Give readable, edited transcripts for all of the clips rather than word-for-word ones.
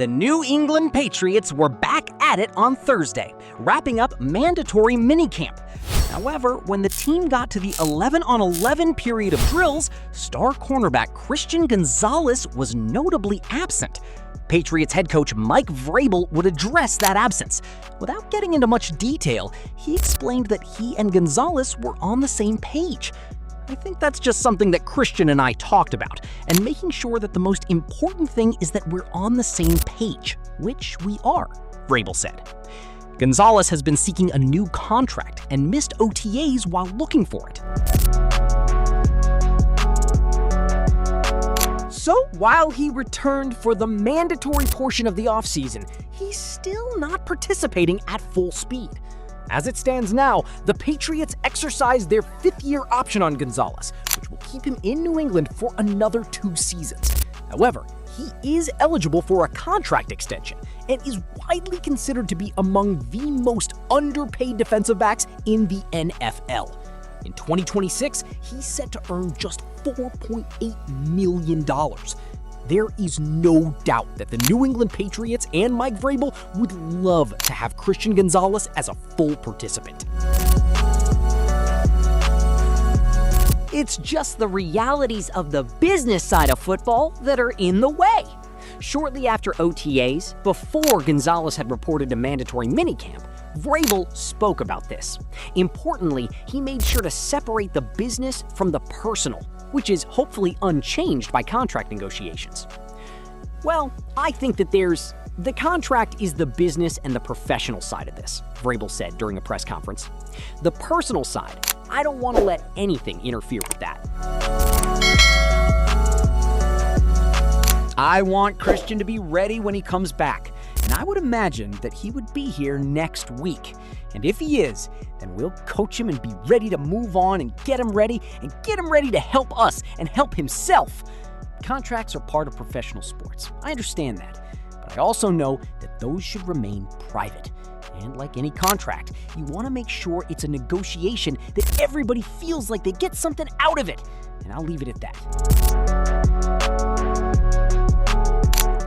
The New England Patriots were back at it on Thursday, wrapping up mandatory minicamp. However, when the team got to the 11-on-11 period of drills, star cornerback Christian Gonzalez was notably absent. Patriots head coach Mike Vrabel would address that absence. Without getting into much detail, he explained that he and Gonzalez were on the same page. I think that's just something that Christian and I talked about, and making sure that the most important thing is that we're on the same page, which we are, Vrabel said. Gonzalez has been seeking a new contract and missed OTAs while looking for it. So while he returned for the mandatory portion of the offseason, he's still not participating at full speed. As it stands now, the Patriots exercised their fifth-year option on Gonzalez, which will keep him in New England for another 2 seasons. However, he is eligible for a contract extension and is widely considered to be among the most underpaid defensive backs in the NFL. In 2026, he's set to earn just $4.8 million. There is no doubt that the New England Patriots and Mike Vrabel would love to have Christian Gonzalez as a full participant. It's just the realities of the business side of football that are in the way. Shortly after OTAs, before Gonzalez had reported a mandatory minicamp, Vrabel spoke about this. Importantly, he made sure to separate the business from the personal, which is hopefully unchanged by contract negotiations. Well, I think that the contract is the business and the professional side of this, Vrabel said during a press conference. The personal side, I don't want to let anything interfere with that. I want Christian to be ready when he comes back, and I would imagine that he would be here next week. And if he is, then we'll coach him and be ready to move on and get him ready to help us and help himself. Contracts are part of professional sports. I understand that. But I also know that those should remain private. And like any contract, you want to make sure it's a negotiation that everybody feels like they get something out of it. And I'll leave it at that.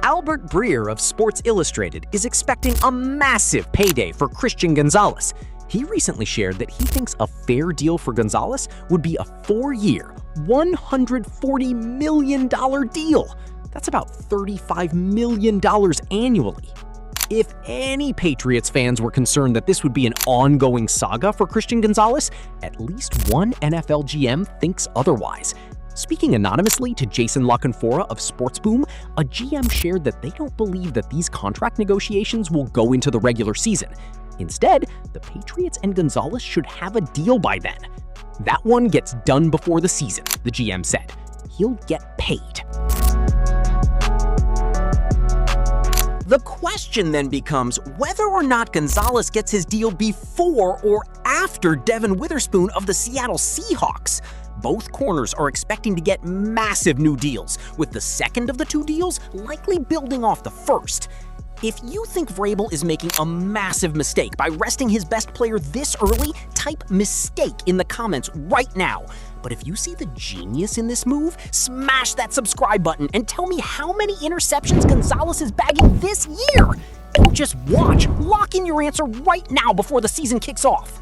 Albert Breer of Sports Illustrated is expecting a massive payday for Christian Gonzalez. He recently shared that he thinks a fair deal for Gonzalez would be a 4-year, $140 million deal. That's about $35 million annually. If any Patriots fans were concerned that this would be an ongoing saga for Christian Gonzalez, at least one NFL GM thinks otherwise. Speaking anonymously to Jason LaConfora of SportsBoom, a GM shared that they don't believe that these contract negotiations will go into the regular season. Instead, the Patriots and Gonzalez should have a deal by then. That one gets done before the season, the GM said. He'll get paid. The question then becomes whether or not Gonzalez gets his deal before or after Devin Witherspoon of the Seattle Seahawks. Both corners are expecting to get massive new deals, with the second of the 2 deals likely building off the first. If you think Vrabel is making a massive mistake by resting his best player this early, type "mistake" in the comments right now. But if you see the genius in this move, smash that subscribe button and tell me how many interceptions Gonzalez is bagging this year. Don't just watch. Lock in your answer right now before the season kicks off.